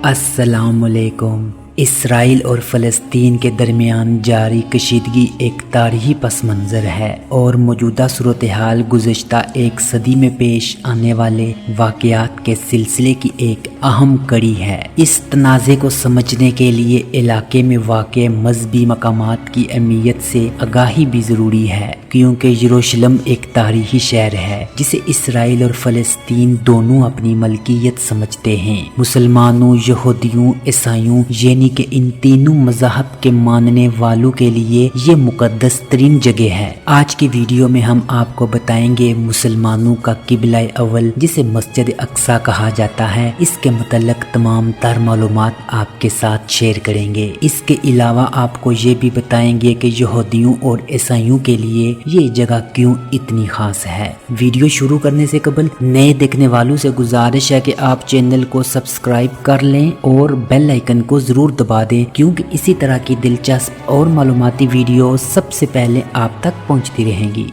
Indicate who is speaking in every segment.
Speaker 1: السلام علیکم۔ اسرائیل اور فلسطین کے درمیان جاری کشیدگی ایک تاریخی پس منظر ہے اور موجودہ صورتحال گزشتہ ایک صدی میں پیش آنے والے واقعات کے سلسلے کی ایک اہم کڑی ہے۔ اس تنازع کو سمجھنے کے لیے علاقے میں واقع مذہبی مقامات کی اہمیت سے آگاہی بھی ضروری ہے، کیونکہ یروشلم ایک تاریخی شہر ہے جسے اسرائیل اور فلسطین دونوں اپنی ملکیت سمجھتے ہیں۔ مسلمانوں، یہودیوں، عیسائیوں یعنی کہ ان تینوں مذاہب کے ماننے والوں کے لیے یہ مقدس ترین جگہ ہے۔ آج کی ویڈیو میں ہم آپ کو بتائیں گے مسلمانوں کا قبلہ اول جسے مسجد اقصی کہا جاتا ہے، اس کے متعلق تمام تر معلومات آپ کے ساتھ شیئر کریں گے۔ اس کے علاوہ آپ کو یہ بھی بتائیں گے کہ یہودیوں اور عیسائیوں کے لیے یہ جگہ کیوں اتنی خاص ہے۔ ویڈیو شروع کرنے سے قبل نئے دیکھنے والوں سے گزارش ہے کہ آپ چینل کو سبسکرائب کر لیں اور بیل آئیکن کو ضرور دبا دیں، کیونکہ اسی طرح کی دلچسپ اور معلوماتی ویڈیو سب سے پہلے آپ تک پہنچتی رہیں گی۔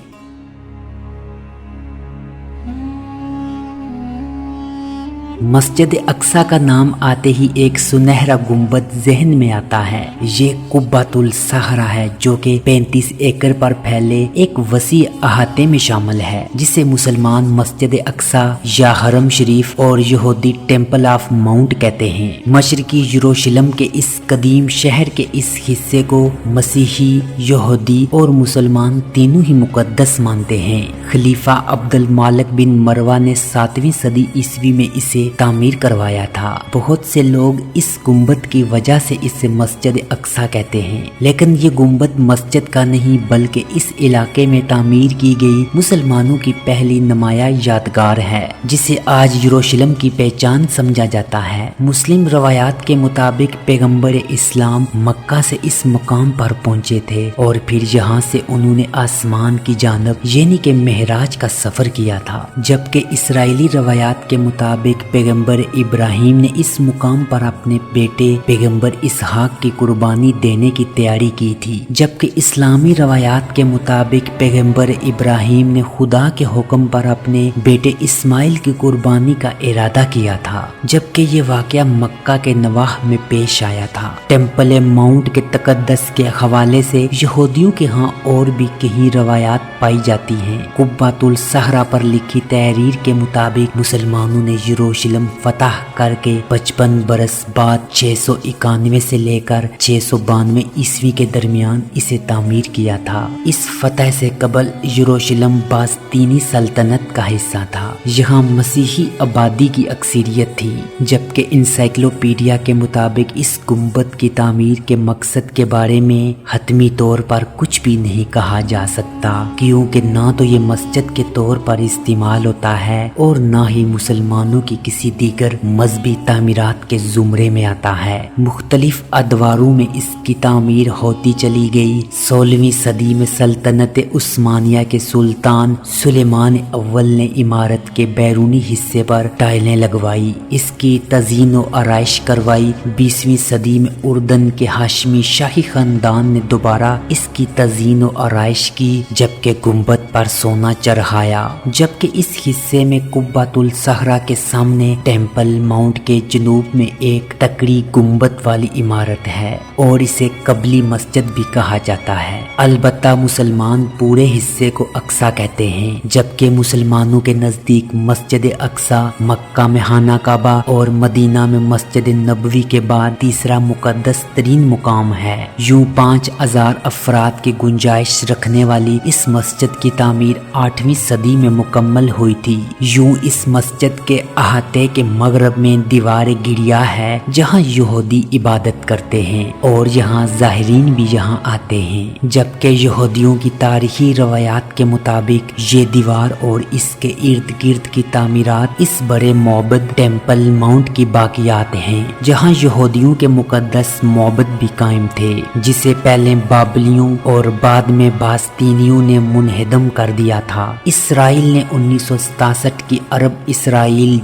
Speaker 1: مسجد اقصی کا نام آتے ہی ایک سنہرا گنبد ذہن میں آتا ہے۔ یہ قبۃ الصخرہ ہے جو کہ 35 ایکڑ پر پھیلے ایک وسیع احاطے میں شامل ہے، جسے مسلمان مسجد اقصی یا حرم شریف اور یہودی ٹیمپل آف ماؤنٹ کہتے ہیں۔ مشرقی یروشلم کے اس قدیم شہر کے اس حصے کو مسیحی، یہودی اور مسلمان تینوں ہی مقدس مانتے ہیں۔ خلیفہ عبد المالک بن مروہ نے 7ویں صدی عیسوی میں اسے تعمیر کروایا تھا۔ بہت سے لوگ اس گنبد کی وجہ سے اسے مسجد اقصی کہتے ہیں، لیکن یہ گنبد مسجد کا نہیں بلکہ اس علاقے میں تعمیر کی گئی مسلمانوں کی پہلی نمایاں یادگار ہے، جسے آج یروشلم کی پہچان سمجھا جاتا ہے۔ مسلم روایات کے مطابق پیغمبر اسلام مکہ سے اس مقام پر پہنچے تھے اور پھر یہاں سے انہوں نے آسمان کی جانب یعنی کہ معراج کا سفر کیا تھا، جبکہ اسرائیلی روایات کے مطابق پیغمبر ابراہیم نے اس مقام پر اپنے بیٹے پیغمبر اسحاق کی قربانی دینے کی تیاری کی تھی، جبکہ اسلامی روایات کے مطابق پیغمبر ابراہیم نے خدا کے حکم پر اپنے بیٹے اسماعیل کی قربانی کا ارادہ کیا تھا، جبکہ یہ واقعہ مکہ کے نواح میں پیش آیا تھا۔ ٹیمپل ماؤنٹ کے تقدس کے حوالے سے یہودیوں کے ہاں اور بھی کئی روایات پائی جاتی ہیں۔ قبۃ الصخرہ پر لکھی تحریر کے مطابق مسلمانوں نے یروشلم فتح کر کے 55 برس بعد 691 سے لے کر 692 عیسوی کے درمیان اسے تعمیر کیا تھا۔ اس فتح سے قبل یروشلم باستینی سلطنت کا حصہ تھا۔ یہاں مسیحی آبادی کی اکثریت تھی، جبکہ انسائکلوپیڈیا کے مطابق اس گنبد کی تعمیر کے مقصد کے بارے میں حتمی طور پر کچھ بھی نہیں کہا جا سکتا، کیونکہ نہ تو یہ مسجد کے طور پر استعمال ہوتا ہے اور نہ ہی مسلمانوں کی کسی دیگر مذہبی تعمیرات کے زمرے میں آتا ہے۔ مختلف ادواروں میں اس کی تعمیر ہوتی چلی گئی۔ 16ویں صدی میں سلطنت عثمانیہ کے سلطان سلیمان اول نے عمارت کے بیرونی حصے پر ٹائلیں لگوائی، اس کی تزئین و آرائش کروائی۔ 20ویں صدی میں اردن کے ہاشمی شاہی خاندان نے دوبارہ اس کی تزئین و آرائش کی، جبکہ گنبد پر سونا چڑھایا، جبکہ اس حصے میں قبۃ الصخرہ کے سامنے ٹیمپل ماؤنٹ کے جنوب میں ایک تکڑی گنبد والی عمارت ہے اور اسے قبلی مسجد بھی کہا جاتا ہے۔ البتہ مسلمان پورے حصے کو اقصی کہتے ہیں، جبکہ مسلمانوں کے نزدیک مسجد اقصی مکہ میں خانہ کعبہ اور مدینہ میں مسجد نبوی کے بعد تیسرا مقدس ترین مقام ہے۔ یوں 5000 افراد کی گنجائش رکھنے والی اس مسجد کی تعمیر 8ویں صدی میں مکمل ہوئی تھی۔ یوں اس مسجد کے احاطے کے مغرب میں دیوار گریا ہے جہاں یہودی عبادت کرتے ہیں اور یہاں زائرین بھی یہاں آتے ہیں، جبکہ یہودیوں کی تاریخی روایات کے مطابق یہ دیوار اور اس کے ارد گرد کی تعمیرات اس بڑے معبد ٹیمپل ماؤنٹ کی باقیات ہیں، جہاں یہودیوں کے مقدس معبد بھی قائم تھے، جسے پہلے بابلیوں اور بعد میں باستینیوں نے منہدم کر دیا تھا۔ اسرائیل نے 1967 کی عرب اسرائیل